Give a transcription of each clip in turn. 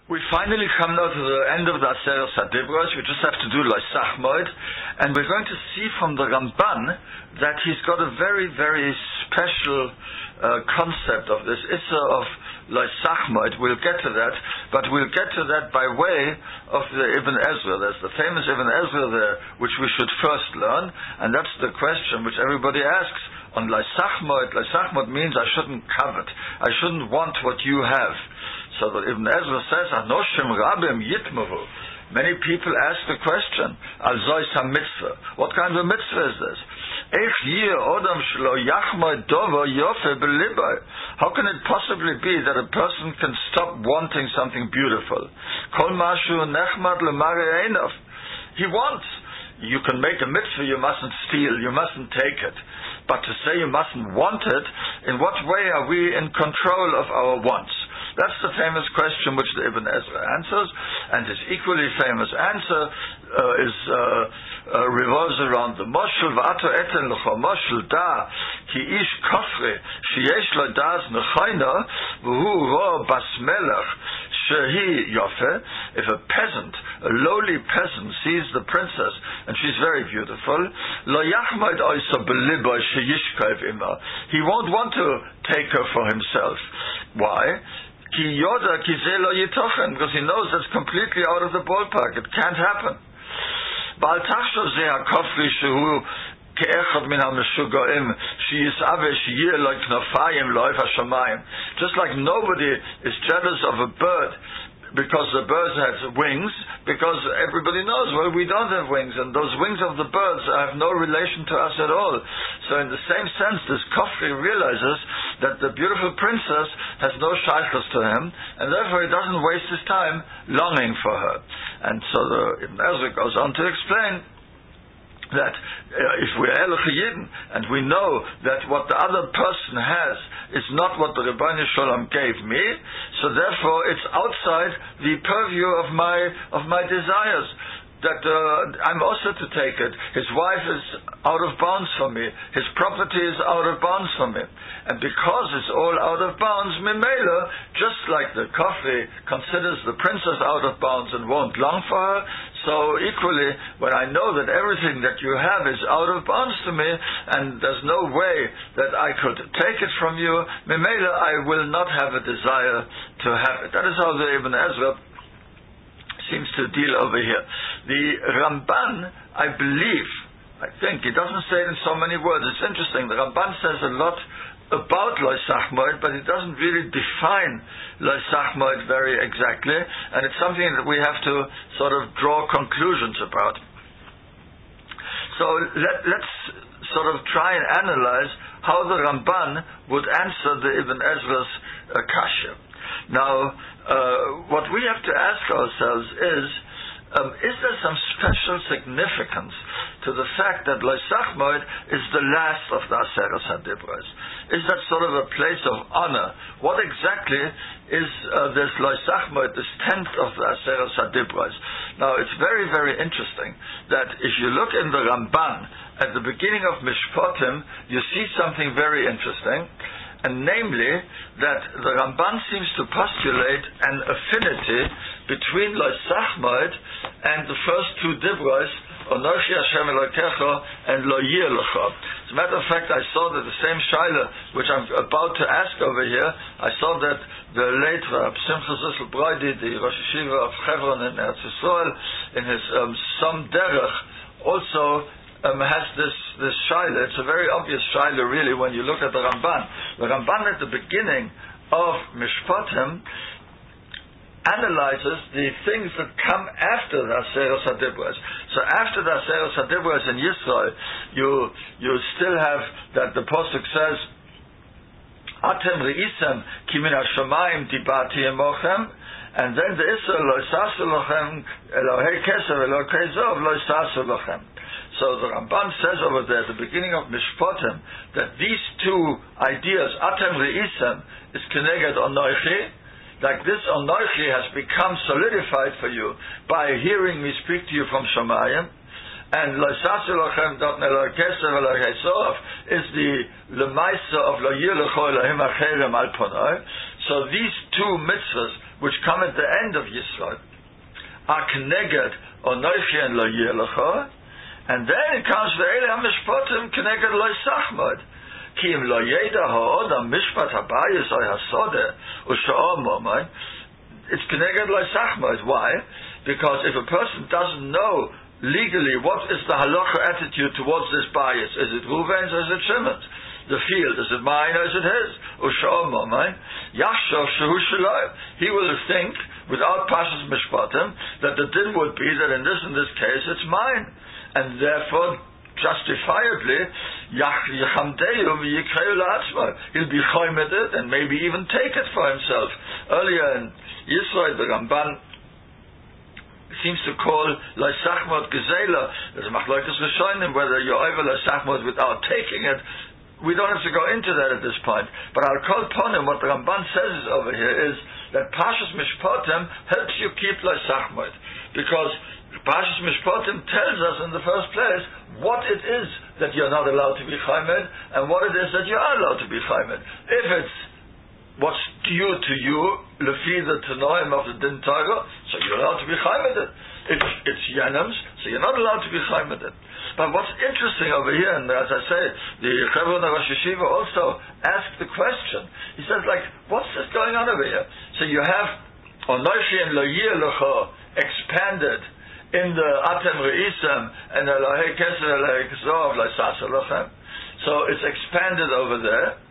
We finally come now to the end of the Aseres Hadibros. We just have to do Loisach Moed, and we're going to see from the Ramban that he's got a very, very special concept of this Issa of Loisach Moed. We'll get to that, but we'll get to that by way of the Ibn Ezra. There's the famous Ibn Ezra there, which we should first learn, and that's the question which everybody asks. On Loisach Moed means I shouldn't covet, I shouldn't want what you have. So that Ibn Ezra says, Anoshim Rabim Yitmavu. Many people ask the question, Al Zois HaMitzvah. What kind of mitzvah is this? How can it possibly be that a person can stop wanting something beautiful? He wants. You can make a mitzvah, you mustn't steal, you mustn't take it. But to say you mustn't want it, in what way are we in control of our wants? That's the famous question which the Ibn Ezra answers, and his equally famous answer revolves around the moshel v'ato eten l'cho moshel da ki ish kofre sheyesh lo das nechayna v'hu ro bas melech shehi yofe. If a peasant, a lowly peasant, sees the princess and she's very beautiful, lo yachmod oiso belibo sheyishkav ima. He won't want to take her for himself. Why? Because he knows that's completely out of the ballpark. It can't happen. Just like nobody is jealous of a bird because the bird has wings, because everybody knows, well, we don't have wings, and those wings of the birds have no relation to us at all. So in the same sense, this Kofri realizes that the beautiful princess has no shaykhus to him, and therefore he doesn't waste his time longing for her. And so the Ibn Ezra goes on to explain that if we're Eloch Yidden, and we know that what the other person has is not what the Rebbeinu Shalom gave me, so therefore it's outside the purview of my desires. That I'm also to take it. His wife is out of bounds for me. His property is out of bounds for me. And because it's all out of bounds, Mimela, just like the Kofri considers the princess out of bounds and won't long for her, so equally, when I know that everything that you have is out of bounds to me, and there's no way that I could take it from you, Mimela, I will not have a desire to have it. That is how the Ibn Ezra seems to deal over here. The Ramban, I think, he doesn't say it in so many words. It's interesting. The Ramban says a lot about Loisach Moed, but he doesn't really define Loisach Moed very exactly, and it's something that we have to sort of draw conclusions about. So let's sort of try and analyze how the Ramban would answer the Ibn Ezra's kasha. Now, what we have to ask ourselves is there some special significance to the fact that Loisach Moed is the last of the Aseres Hadibros? Is that sort of a place of honor? What exactly is this Loisach Moed, this 10th of the Aseres Hadibros? Now, it's very, very interesting that if you look in the Ramban, at the beginning of Mishpatim, you see something very interesting, and namely that the Ramban seems to postulate an affinity between Loisach Moed and the first two Dibros, Onochi Hashem Elokecha and Lo Yir Lecha. As a matter of fact, I saw that the same Shaila, which I'm about to ask over here, I saw that the late Rab Simcha Zissel Broidi, the Rosh Yeshiva of Hebron in Eretz Yisrael, in his Som Derech, also has this shaila. It's a very obvious shaila, really, when you look at the Ramban. The Ramban at the beginning of Mishpatim analyzes the things that come after the Aseres Hadibros. So after the Aseres Hadibros in Yisrael, you still have that the Pasuk says, Atem re'isem ki min hashamayim dibati emochem, and then the Issa lo isasu lochem Elohei kesev Elohei zov lo isasu lochem. So the Ramban says over there at the beginning of Mishpatim that these two ideas, Atem Re'isem, is Keneged Onoichi, like this Onoichi has become solidified for you by hearing me speak to you from Shamayim, and Lo Sasu Lochem Dot Nelo Kesev Elohei Sof is the Lemaisa of Lo Yir Lecho Elohim Acherem Al Ponoi. So these two mitzvahs, which come at the end of Yisrael, are Keneged Onoichi and Lo Yelecha, and then it comes to Eile HaMishpatim Keneged Lo Yisachmod. Ki im Lo Yeda Ha'odam Mishpat Habayis Oy HaSodeh U'Sha'om Momay. It's Keneged Lo Yisachmod. Why? Because if a person doesn't know legally what is the halacha attitude towards this bias, is it Reuven's or is it Shimon's? The field, is it mine or is it his? U'Sha'om Momay. Yachshov Shehu Shaloi. He will think, without Pashas Mishpatim, that the din would be that in this case it's mine, and therefore justifiably he'll be choimed it and maybe even take it for himself. Earlier in Yisrael, the Ramban seems to call Leisachmod Gezela. There's a machlokes rishonim whether you're over Leisachmod without taking it. We don't have to go into that at this point. But I'll call upon him. What the Ramban says over here is that Pashas Mishpatim helps you keep Leisachmod, because Pashas Mishpatim tells us in the first place what it is that you're not allowed to be chaymed and what it is that you are allowed to be chaymed. If it's what's due to you, lefi the tanoim of the din Torah, so you're allowed to be chaymed it. If it's yenems, so you're not allowed to be chaymed it. But what's interesting over here, and as I say, the Chevron Rosh Yeshiva also asked the question. He says, what's this going on over here? So you have Onoichi and Lo Yelecha expanded in the Atem Re'isem and Elohei Keser Elohei Kzov Leisasa Lochem. So it's expanded over there.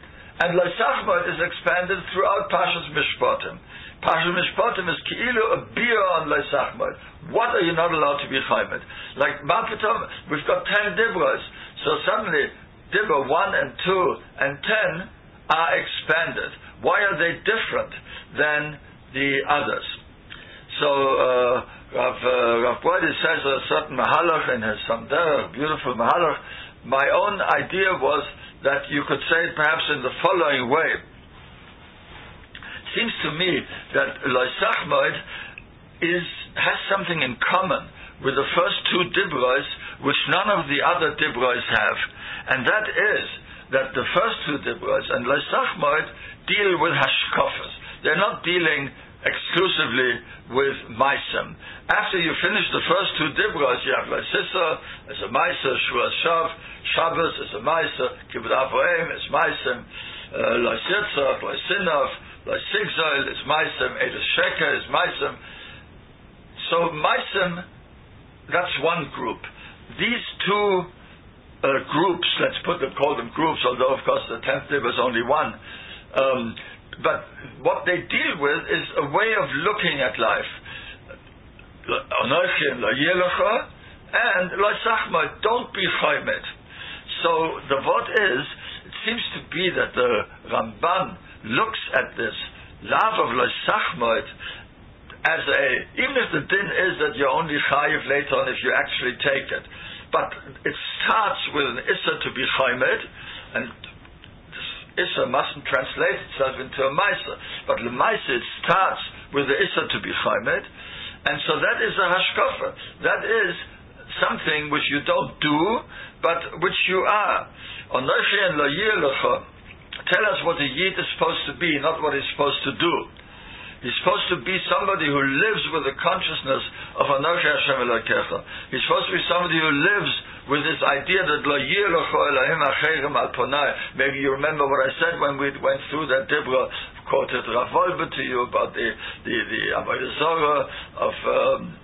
And Leisachmod is expanded throughout Pashas Mishpatim. Pashas Mishpatim is Ki'ilu a beer on Leisachmod. What are you not allowed to be chaymed? Like Mapitom, we've got 10 Dibras. So suddenly, Dibra 1 and 2 and 10 are expanded. Why are they different than the others? So, Rav Brody says a certain Mahalach in his Samder, beautiful Mahalach. My own idea was that you could say it perhaps in the following way. Seems to me that Leisachmod has something in common with the first two Dibros, which none of the other Dibros have. And that is that the first two Dibros and Leisachmod deal with Hashkofas. They're not dealing exclusively with Maisim. After you finish the first two Dibros, you have Leisissa as a Maiser, Shuas Shav, Shabbos as a Maiser, Kibbut Avoim as Maisim, Leisitzach, Leisinov, Leisigzoil is Maisim, Eidos Sheker is Maisim. So Maisim, that's one group. These two groups, call them groups, although of course the 10th Dibra is only one. But what they deal with is a way of looking at life. Onoichi and Lo Yelecha and Leisachmod, don't be chaymed. So the vod is, it seems to be that the Ramban looks at this lav of Leisachmod as even if the din is that you're only chayiv later on if you actually take it, but it starts with an issa to be chaymed, and Issa mustn't translate itself into a Maisa, but the Maisa it starts with the Issa to be chaymed, and so that is a hashkafa. That is something which you don't do, but which you are. Onoichi and Lo Yelecha tell us what a Yid is supposed to be, not what he's supposed to do. He's supposed to be somebody who lives with the consciousness of Anochi Hashem Elokecha. He's supposed to be somebody who lives with this idea that Lo Yelecha Elohim Acherim Al Ponai. Maybe you remember what I said when we went through that Dibra, quoted Rav Wolbe to you about the Avodah Zorah of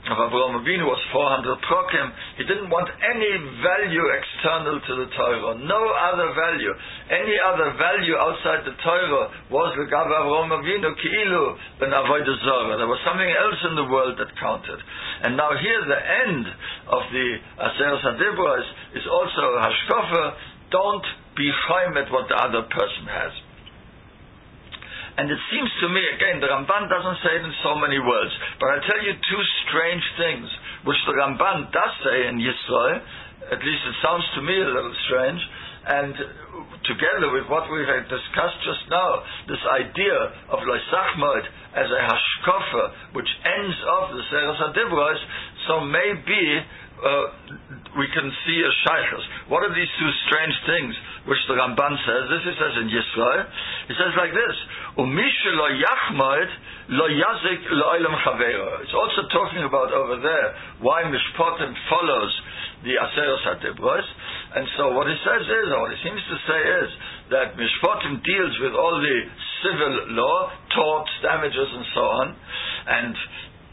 Avraham Avinu was 400 prokim. He didn't want any value external to the Torah, no other value. Any other value outside the Torah was the Gav Avraham Avinu Ki'ilu ben Avodah Zorah. There was something else in the world that counted. And now here the end of the Aseres Hadibros is also Hashkafa. Don't be chaymed what the other person has. And it seems to me, again, the Ramban doesn't say it in so many words, but I'll tell you two strange things, which the Ramban does say in Yisrael. At least it sounds to me a little strange, and together with what we have discussed just now, this idea of Leisachmod as a hashkafa, which ends off the Aseres Hadibros, So maybe we can see a shaykhus. What are these two strange things which the Ramban says? This he says in Yisrael. He says like this: Umisha lo yachmod lo yazik lo olam chaveiro. It's also talking about over there why Mishpatim follows the Aseres Hadibros. And so what he says is, or what he seems to say is, that Mishpatim deals with all the civil law, torts, damages, and so on, and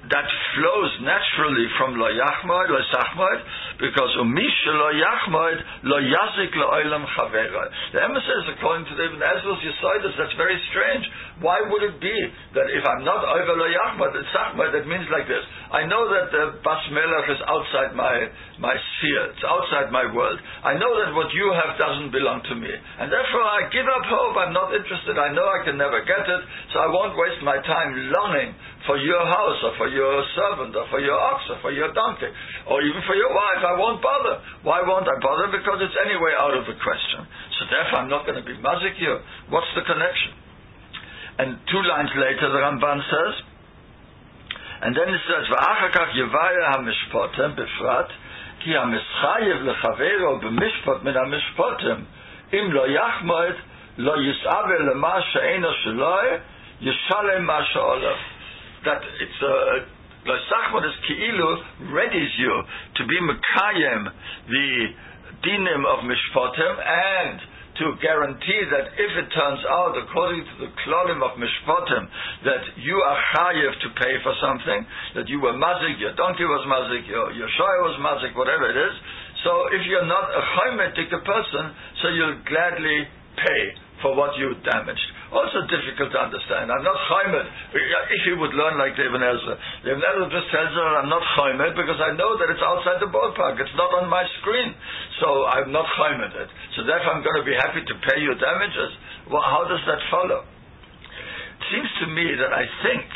that flows naturally from lo yachmod, lo sachmod, because umisha lo yachmod, lo yazik lo olam chaveiro. The Emma says, according to the Ibn Ezra's Yesodus, that's very strange. Why would it be that if I'm not over lo yachmod, it's sachmod, that means like this: I know that the Bas Melech is outside my sphere, it's outside my world. I know that what you have doesn't belong to me, and therefore I give up hope. I'm not interested. I know I can never get it, so I won't waste my time longing for your house, or for your servant, or for your ox, or for your donkey, or even for your wife. I won't bother. Why won't I bother? Because it's anyway out of the question. So therefore I'm not going to be mazik you. What's the connection? And 2 lines later the Ramban says, and then it says, V'achar kach yevaya ha-mishpotem befrat, ki ha-mischayev lechaveiro b'mishpot min ha-mishpotem, im lo yachmod, lo yis'ave lema she'eno sheloi, yishalem ma she'olav. That it's lo sachmod is ki'ilu readies you to be mekayem the dinim of mishpatim, and to guarantee that if it turns out according to the klolim of mishpatim that you are chayev to pay for something, that you were mazik, your donkey was mazik, your shoy was mazik, whatever it is. So if you're not a chaymetik person, so you'll gladly pay for what you damaged. Also difficult to understand. I'm not chaymed. If you would learn like the Ibn Ezra just tells her, I'm not chaymed because I know that it's outside the ballpark. It's not on my screen. So I'm not chaymed it. So therefore I'm going to be happy to pay your damages. Well, how does that follow? It seems to me that I think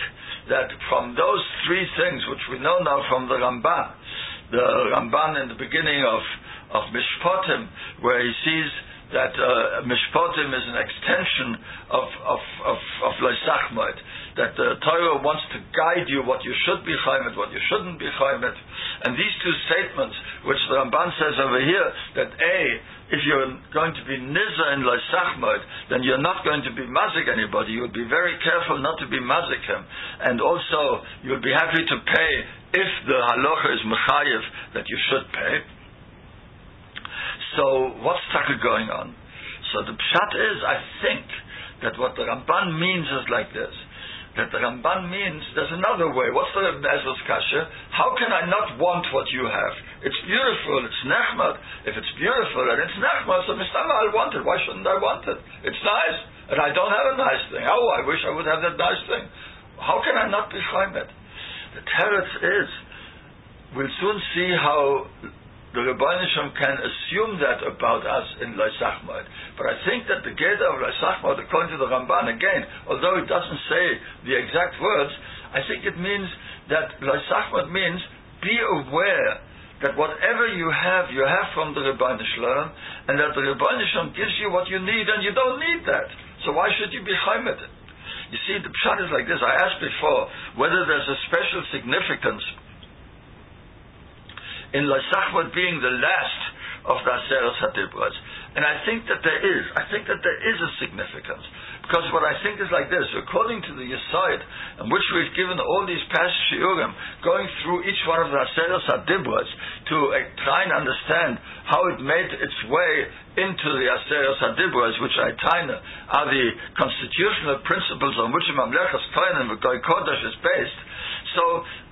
that from those 3 things which we know now from the Ramban in the beginning of Mishpatim, where he sees that Mishpatim is an extension of Lo Sachmod, that the Torah wants to guide you what you should be chaymet, what you shouldn't be chaymet. And these 2 statements, which the Ramban says over here, that if you're going to be niza in Lo Sachmod, then you're not going to be mazik anybody. You'll be very careful not to be mazik him. And also, you'll be happy to pay if the halacha is mechayev that you should pay. So what's taka going on? So the pshat is, I think, that what the Ramban means is like this. That the Ramban means, there's another way. What's the Ezra's kasha? How can I not want what you have? It's beautiful, it's nechmad. If it's beautiful and it's nechmad, so mistama I'll want it. Why shouldn't I want it? It's nice, and I don't have a nice thing. Oh, I wish I would have that nice thing. How can I not be chaymed? The teretz is, we'll soon see how the Rebbeinu Shem can assume that about us in Lo Sachmod. But I think that the Geda of Lo Sachmod, according to the Ramban, again, although it doesn't say the exact words, I think it means that Lo Sachmod means be aware that whatever you have from the Rebbeinu Shalom, and that the Rebbeinu Shalom gives you what you need, and you don't need that. So why should you be chaymed? You see, the pshat is like this. I asked before whether there's a special significance in Lo Sachmod being the last of the Aseres Hadibros. And I think that there is. I think that there is a significance. Because what I think is like this, according to the Yesod, in which we've given all these past shiurim, going through each one of the Aseres Hadibros to try and understand how it made its way into the Aseres Hadibros, which I taina are the constitutional principles on which a Mamlechas Kohanim v'Goy Kodesh is based. So,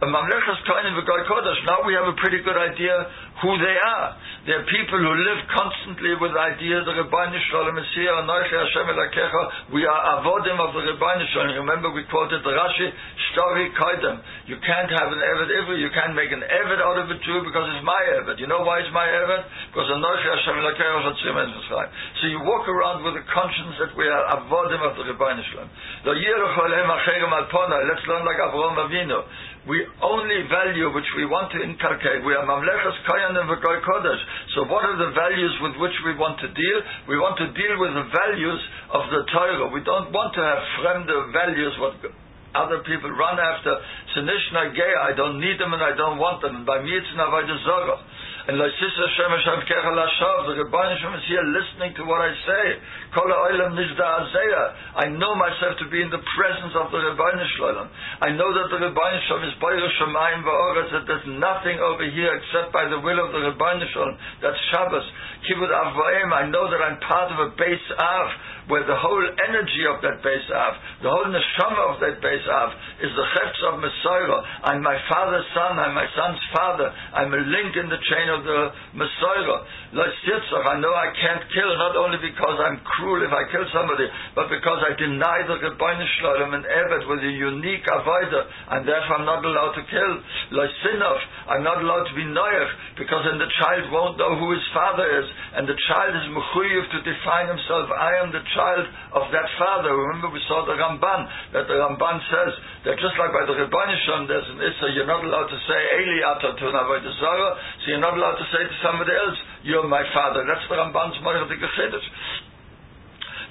a Mamlechas Kohanim v'Goy Kodesh, now we have a pretty good idea who they are. They're people who live constantly with the idea the Rebbeinu Shalom is here, Anochi Hashem Elakecha. We are avodim of the Rebbeinu Shalom. Remember we quoted the Rashi, Shtori Koidem. You can't have an Eved Ivri, you can't make an Eved out of a Jew because it's my Eved. You know why it's my Eved? Because Anochi Hashem Elakecha Chatzim Es Mitzrayim. So you walk around with the conscience that we are avodim of the Rebbeinu Shalom. Let's learn like Avraham Avinu. We only value which we want to inculcate. We are Mamlechas Kohanim v'Goy Kodesh. So what are the values with which we want to deal? We want to deal with the values of the Torah. We don't want to have fremde values what other people run after. Sinishna gay, I don't need them and I don't want them. And by me it's an avodah zarah. And the Rebbeinu Shem is here listening to what I say. I know myself to be in the presence of the Rebbeinu Shalom. I know that the Rebbeinu Shalom is Baruch Shemayim v'Oretz, that there's nothing over here except by the will of the Rebbeinu Shalom. That's Shabbos. Kibud Avvaim, I know that I'm part of a Beis Av, where the whole energy of that Beis Av, the whole neshama of that Beis Av, is the Chefetz of Messiah. I'm my father's son, I'm my son's father. I'm a link in the chain of the Messiah. I know I can't kill, not only because I'm cruel if I kill somebody, but because I deny the Rebbeinu Shalom and Eved with a unique avodah, and therefore I'm not allowed to kill. I'm not allowed to be noyach, because then the child won't know who his father is, and the child is mechuyev to define himself. I am the child of that father. Remember, we saw the Ramban, that the Ramban says that just like by the Rebbeinu Shalom there's an issa, you're not allowed to say Eli Ata to an avodah zarah, so you're not allowed to say to somebody else, you're my father. That's the Ramban's Morech the Chiddush.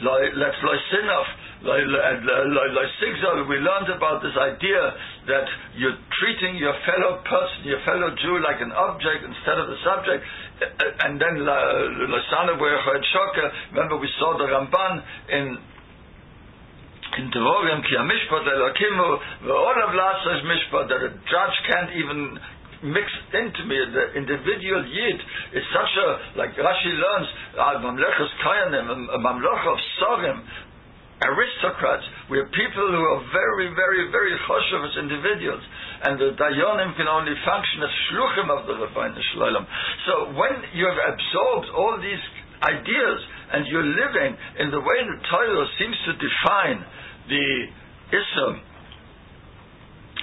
Let's loisinov. We learned about this idea that you're treating your fellow person, your fellow Jew, like an object instead of the subject. And then remember we saw the Ramban in Devorim, Ki HaMishpat Elokimu, Ve'olav La'aseh Mishpat, that a judge can't even mix into me. The individual Yid is such a, like Rashi learns, Mamlechas Kayanim, a Mamlech of Sorim, aristocrats. We are people who are very, very, very choshev as individuals, and the Dayanim can only function as shluchim of the Rebbeinu Shalom. So when you have absorbed all these ideas and you're living in the way the Torah seems to define the Ism,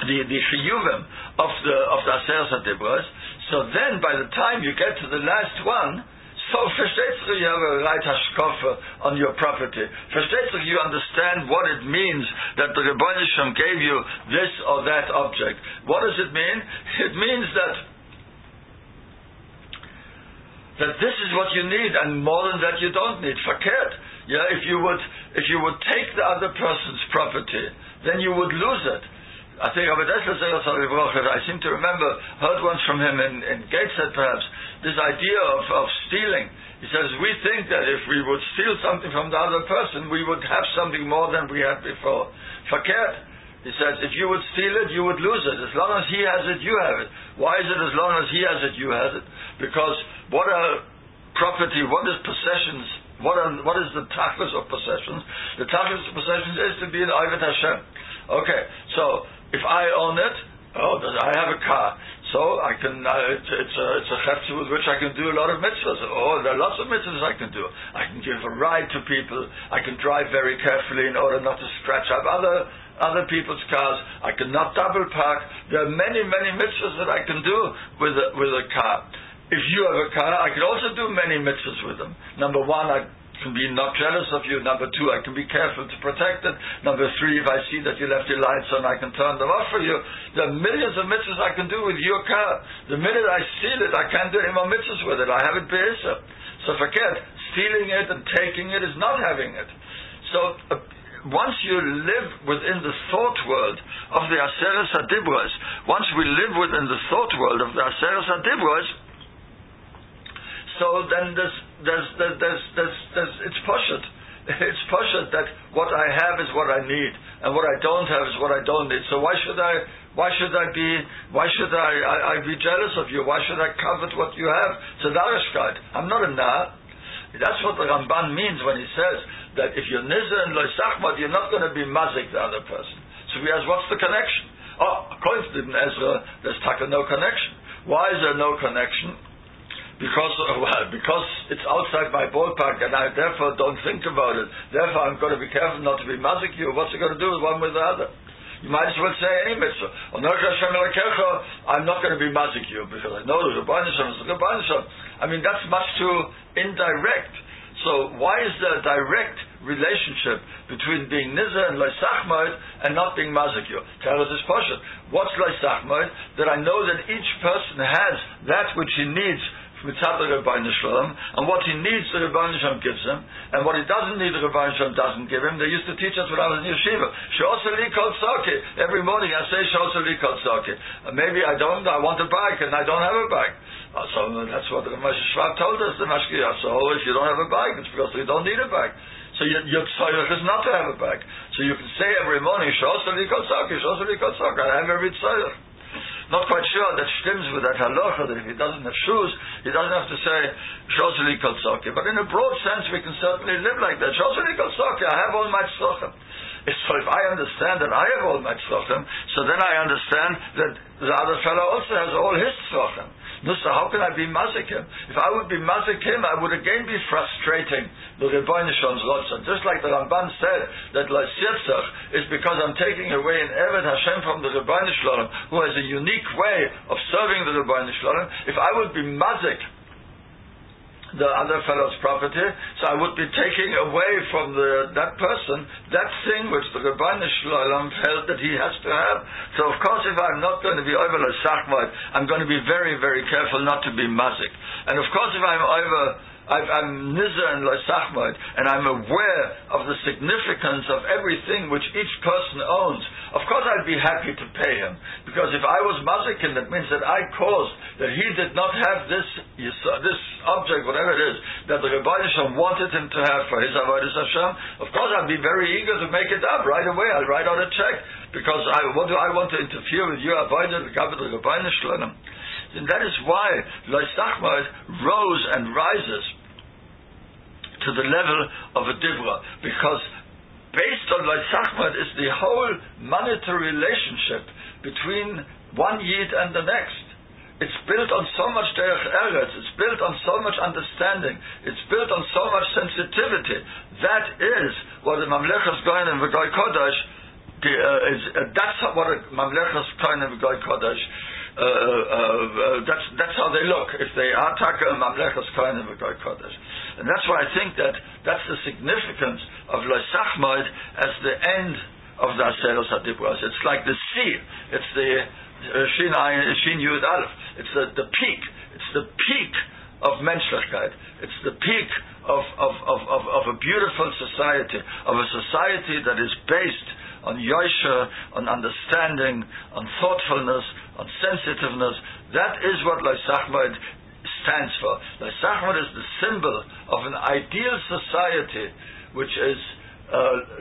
the chiyuvim of the Aseres Hadibros, so then by the time you get to the last one, so versteht sich, you have a right hashkafa on your property. Versteht sich, you understand what it means that the Rebbeinu Shem gave you this or that object. What does it mean? It means that this is what you need, and more than that you don't need. Verkehrt. Yeah, if you would take the other person's property, then you would lose it. I think I seem to remember, heard once from him in Gateshead perhaps, this idea of stealing. He says, we think that if we would steal something from the other person, we would have something more than we had before. Verkehrt. He says, if you would steal it, you would lose it. As long as he has it, you have it. Why is it as long as he has it, you have it? Because what are property, what is possessions, what is the tachlis of possessions? The tachlis of possessions is to be an Oived Hashem. Okay, so if I own it, I have a car, so I can. It's a chefetz with which I can do a lot of mitzvahs. There are lots of mitzvahs I can do. I can give a ride to people. I can drive very carefully in order not to scratch up other people's cars. I can not double park. There are many, many mitzvahs that I can do with a car. If you have a car, I can also do many mitzvahs with them. Number one, I can be not jealous of you. Number two, I can be careful to protect it. Number three, if I see that you left your lights on, I can turn them off for you. There are millions of mitzvahs I can do with your car. The minute I steal it, I can't do any more mitzvahs with it. I have it be'isa. So forget, stealing it and taking it is not having it. So once you live within the thought world of the Aseres Hadibros, once we live within the thought world of the Aseres Hadibros, so then it's pashut. It's pashut that what I have is what I need, and what I don't have is what I don't need. So why should I be jealous of you? Why should I covet what you have? It's a darashkeit. I'm not a nar. That's what the Ramban means when he says that if you're nizer and loisachmat, you're not going to be mazik the other person. So he asks, what's the connection? According to Ibn Ezra, there's no connection. Why is there no connection? Because it's outside my ballpark and I therefore don't think about it. Therefore I'm going to be careful not to be mazik you. What's it going to do with one with the other? You might as well say any mitzvah. I'm not going to be mazik you because I know the Rebbeinu Shem is the Rebbeinu Shem. I mean, that's much too indirect. So why is there a direct relationship between being nizer and loisachmoid and not being mazik you? Tell us this pashut. What's loisachmoid? That I know that each person has that which he needs mitzat the Rebbeinu Shalom, and what he needs the Rebbeinu Shalom gives him, and what he doesn't need the Rebbeinu Shalom doesn't give him. They used to teach us when I was in yeshiva. She'osa li kol tzaki. Every morning I say she'osa li kol tzaki. Maybe I want a bike and I don't have a bike. So that's what the Moshe Shvat told us, the Mashgiach. So if you don't have a bike, it's because you don't need a bike. So your tzorich is not to have a bike. So you can say every morning, she'osa li kol tzaki, she'osa li kol tzaki. I have every tzorich. Not quite sure that stems with that halacha, that if he doesn't have shoes, he doesn't have to say shoseli kol tzaki. But in a broad sense, we can certainly live like that. Shoseli kol tzaki, I have all my tzrochim. So if I understand that I have all my tzrochim, so then I understand that the other fellow also has all his tzrochim. No, so how can I be mazikim? If I would be mazikim, I would again be frustrating the Rebbeinu Shalom's rotzon. Just like the Ramban said that L'Sitzach is because I'm taking away an Eved Hashem from the Rebbeinu Shalom, who has a unique way of serving the Rebbeinu Shalom. If I would be mazik the other fellow's property, so I would be taking away from that person that thing which the Rebbeinu Shalom felt that he has to have. So of course, if I'm not going to be over l'sachmod, I'm going to be very, very careful not to be mazik. And of course, if I'm nizer and l'sachmod, and I'm aware of the significance of everything which each person owns, of course I'd be happy to pay him. Because if I was mazikin, that means that I caused that he did not have this object, whatever it is, that the Rebbeinu Shalom wanted him to have for his avodas Hashem. Of course I'd be very eager to make it up right away. I'll write out a check, because I want to interfere with your avodah, the Rebbeinu Shalom. And that is why L'Sachmod rose and rises to the level of a Dibra, because based on L'Sachmod is the whole monetary relationship between one Yid and the next. It's built on so much derech eretz, it's built on so much understanding, it's built on so much sensitivity. That is what the Mamlechas Kohen and V'Goy Kodesh that's what a Mamlechas Kohen and V'Goy Kodesh that's how they look. If they are taka Mamlechas Kohen and V'Goy Kodesh, and that's why I think that that's the significance of L'Sachmod as the end of the Aseres Hadibros. It's like the sea. It's the Shin Yud Aleph. It's the peak. It's the peak of menschlichkeit. It's the peak of a beautiful society, of a society that is based on yosher, on understanding, on thoughtfulness, on sensitiveness. That is what L'Sachmod stands for. L'Sachmod is the symbol of an ideal society which is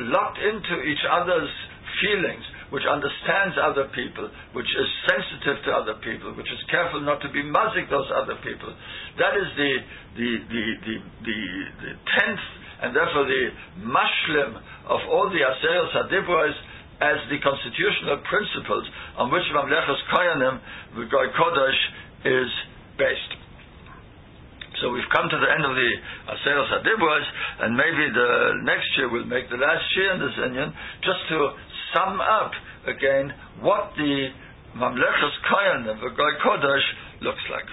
locked into each other's feelings, which understands other people, which is sensitive to other people, which is careful not to be mazik those other people. That is the tenth and therefore the mashlim of all the Aseres Hadibros as the constitutional principles on which Mamlechas Kohanim V'Goy Kodesh is based. So we've come to the end of the Aseres Hadibros, and maybe the next year we'll make the last year in this inyan, just to sum up again what the Mamlechas Kohanim V'Goy Kodesh looks like.